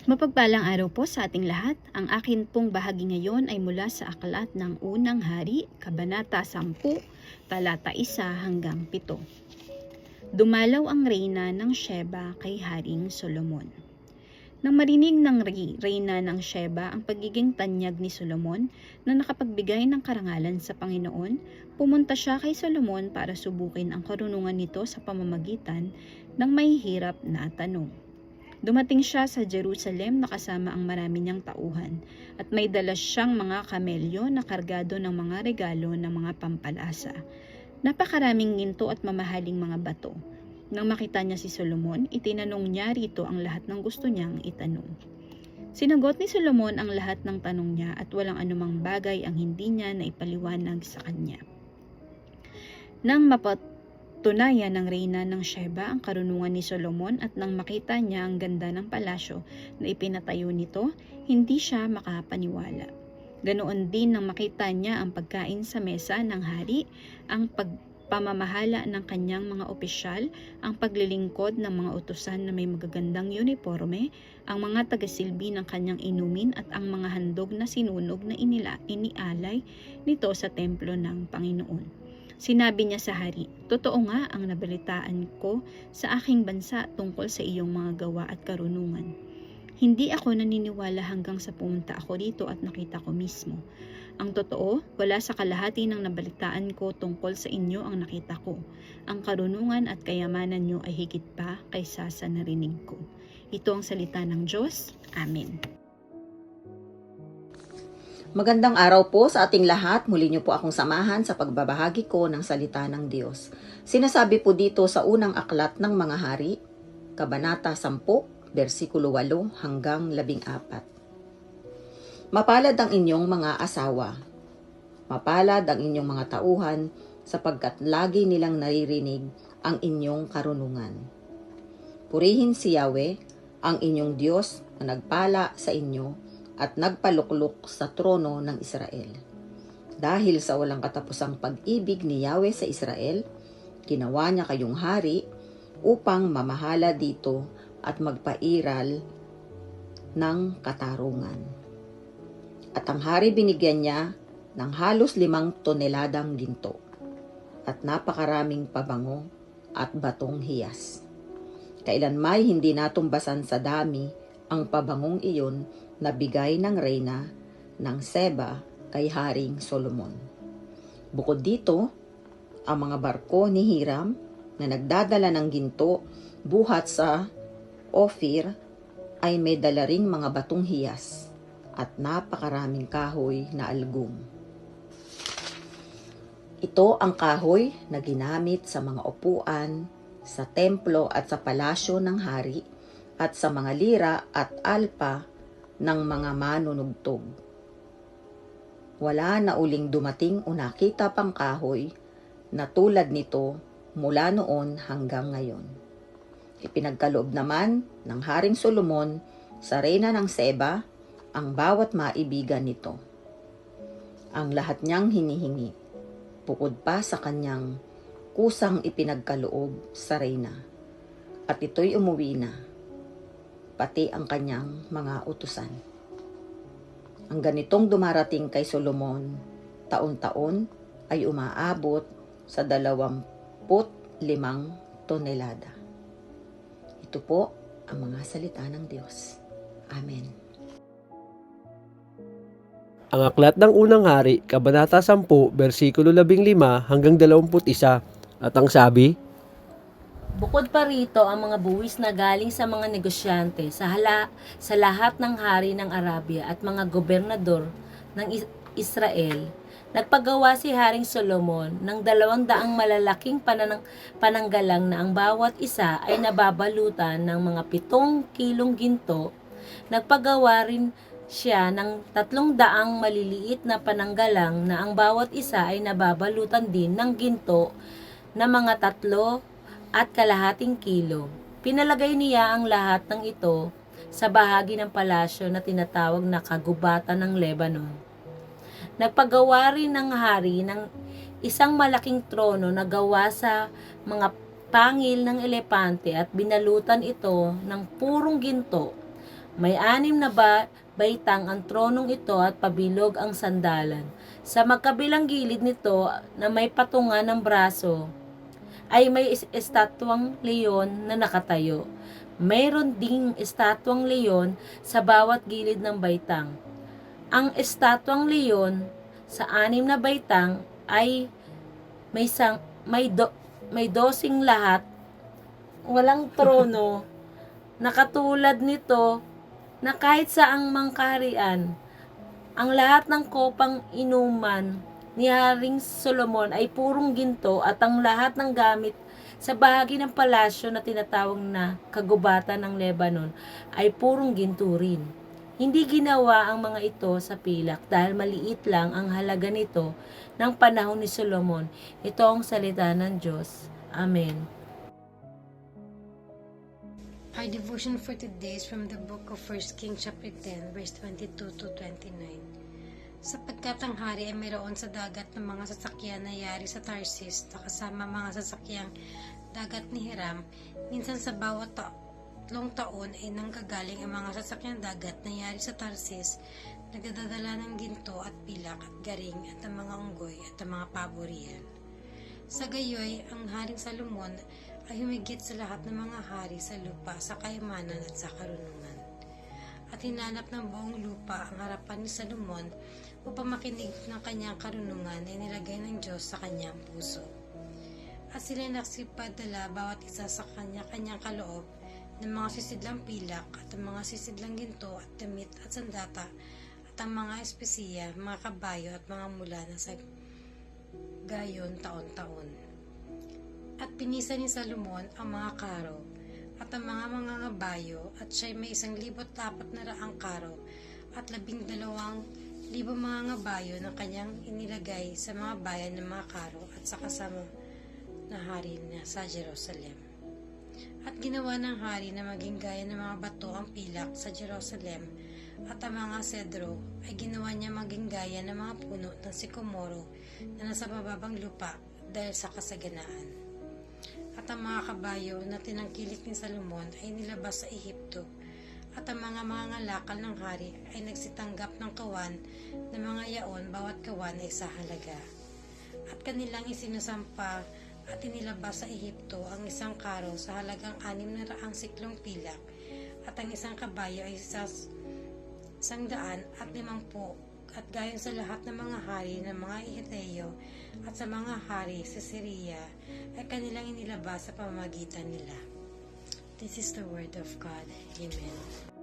Mapagpalang araw po sa ating lahat. Ang akin pong bahagi ngayon ay mula sa aklat ng Unang Hari, Kabanata 10, talata 1 hanggang 7. Dumalaw ang reyna ng Sheba kay Haring Solomon. Nang marinig ng reyna ng Sheba ang pagiging tanyag ni Solomon na nakapagbigay ng karangalan sa Panginoon, pumunta siya kay Solomon para subukin ang karunungan nito sa pamamagitan ng mahihirap na tanong. Dumating siya sa Jerusalem na kasama ang marami niyang tauhan at may dala siyang mga kamelyo na kargado ng mga regalo ng mga pampalasa. Napakaraming ginto at mamahaling mga bato. Nang makita niya si Solomon, itinanong niya rito ang lahat ng gusto niyang itanong. Sinagot ni Solomon ang lahat ng tanong niya at walang anumang bagay ang hindi niya naipaliwanag sa kanya. Nang mapatunayan ng reyna ng Sheba ang karunungan ni Solomon at nang makita niya ang ganda ng palasyo na ipinatayo nito, hindi siya makapaniwala. Ganoon din nang makita niya ang pagkain sa mesa ng hari, ang pamamahala ng kanyang mga opisyal, ang paglilingkod ng mga utusan na may magagandang uniforme, ang mga tagasilbi ng kanyang inumin at ang mga handog na sinunog na inialay nito sa templo ng Panginoon. Sinabi niya sa hari, "Totoo nga ang nabalitaan ko sa aking bansa tungkol sa iyong mga gawa at karunungan. Hindi ako naniniwala hanggang sa pumunta ako rito at nakita ko mismo. Ang totoo, wala sa kalahati ng nabalitaan ko tungkol sa inyo ang nakita ko. Ang karunungan at kayamanan niyo ay higit pa kaysa sa narinig ko." Ito ang salita ng Diyos. Amen. Magandang araw po sa ating lahat. Muli niyo po akong samahan sa pagbabahagi ko ng salita ng Diyos. Sinasabi po dito sa unang aklat ng mga hari, Kabanata 10, versikulo 8 hanggang 14. Mapalad ang inyong mga asawa. Mapalad ang inyong mga tauhan sapagkat lagi nilang naririnig ang inyong karunungan. Purihin si Yahweh, ang inyong Diyos na nagpala sa inyo at nagpaluklok sa trono ng Israel. Dahil sa walang katapusang pag-ibig ni Yahweh sa Israel, ginawa niya kayong hari upang mamahala dito at magpairal ng katarungan. At ang hari binigyan niya ng halos 5 toneladang ginto at napakaraming pabango at batong hiyas. Kailanmay hindi natumbasan sa dami ang pabangong iyon na bigay ng reyna ng Sheba kay Haring Solomon. Bukod dito, ang mga barko ni Hiram na nagdadala ng ginto buhat sa Ophir ay may dala ring mga batong hiyas at napakaraming kahoy na algum. Ito ang kahoy na ginamit sa mga upuan, sa templo at sa palasyo ng hari at sa mga lira at alpa ng mga manunugtog. Wala na uling dumating o nakita pang kahoy na tulad nito mula noon hanggang ngayon. Ipinagkaloob naman ng Haring Solomon sa reyna ng Sheba ang bawat maibigan nito. Ang lahat niyang hinihingi, bukod pa sa kanyang kusang ipinagkaloob sa reyna. At ito'y umuwi na, pati ang kanyang mga utusan. Ang ganitong dumarating kay Solomon taon-taon ay umaabot sa 25 tonelada. Ito po ang mga salita ng Diyos. Amen. Ang aklat ng Unang Hari, Kabanata 10, versikulo 15 hanggang 21, at ang sabi, Bukod pa rito ang mga buwis na galing sa mga negosyante sa lahat ng hari ng Arabia at mga gobernador ng Israel. Nagpagawa si Haring Solomon ng 200 malalaking pananggalang na ang bawat isa ay nababalutan ng mga 7 kilong ginto. Nagpagawa rin siya ng 300 maliliit na pananggalang na ang bawat isa ay nababalutan din ng ginto na mga 3.5 kilo. Pinalagay niya ang lahat ng ito sa bahagi ng palasyo na tinatawag na Kagubatan ng Lebanon. Nagpagawa rin ng hari ng isang malaking trono na gawa sa mga pangil ng elepante at binalutan ito ng purong ginto. May 6 na baitang ang tronong ito at pabilog ang sandalan. Sa magkabilang gilid nito na may patungan ng braso ay may estatwang leon na nakatayo. Mayroon ding estatwang leon sa bawat gilid ng baitang. Ang estatwang leon sa 6 na baitang ay may 12 lahat, walang trono, nakatulad nito na kahit saang mangkaharian. Ang lahat ng kopang inuman ni Haring Solomon ay purong ginto at ang lahat ng gamit sa bahagi ng palasyo na tinatawag na kagubatan ng Lebanon ay purong ginto rin. Hindi ginawa ang mga ito sa pilak dahil maliit lang ang halaga nito ng panahon ni Solomon. Ito ang salita ng Diyos. Amen. Our devotion for today is from the book of 1 Kings chapter 10 verse 22 to 29. Sapagkat ang hari ay mayroon sa dagat ng mga sasakyan na yari sa Tarsis na kasama mga sasakyang dagat ni Hiram, minsan sa bawat 3 taon ay nanggagaling ang mga sasakyang dagat na yari sa Tarsis, nagdadala ng ginto at pilak at garing at ang mga unggoy at ang mga paborian. Sa gayoy, ang Haring Salomon ay humigit sa lahat ng mga hari sa lupa sa kayamanan at sa karunungan. At hinanap ng buong lupa ang harapan ni Salomon upang makinig ng kanyang karunungan na nilagay ng Diyos sa kanyang puso. At sila nagsipadala bawat isa sa kanya-kanyang kaloob ng mga sisidlang pilak at ang mga sisidlang ginto at damit at sandata at ang mga espesiya, mga kabayo at mga mula na sa gayon taon-taon. At pinisa ni Salomon ang mga karo at ang mga ngabayo at siya'y may 1,400 karo at 12,000 mga ngabayo na kanyang inilagay sa mga bayan ng mga karo at sa kasama na hari na sa Jerusalem. At ginawa ng hari na maging gaya ng mga bato ang pilak sa Jerusalem at ang mga sedro ay ginawa niya maging gaya ng mga puno ng sikomoro na nasa mababang lupa dahil sa kasaganaan. At ang mga kabayo na tinangkilik ni Salomon ay nilabas sa Ehipto, at ang mga ngalakal ng hari ay nagsitanggap ng kawan ng mga yaon, bawat kawan ay sa halaga. At kanilang isinusampa at inilabas sa Ehipto ang 1 karo sa halagang 600 siklong pilak, at ang 1 kabayo ay sa 150, at gayon sa lahat ng mga hari ng mga Hiteo at sa mga hari sa Syria ay kanilang inilabas sa pamamagitan nila. This is the word of God. Amen.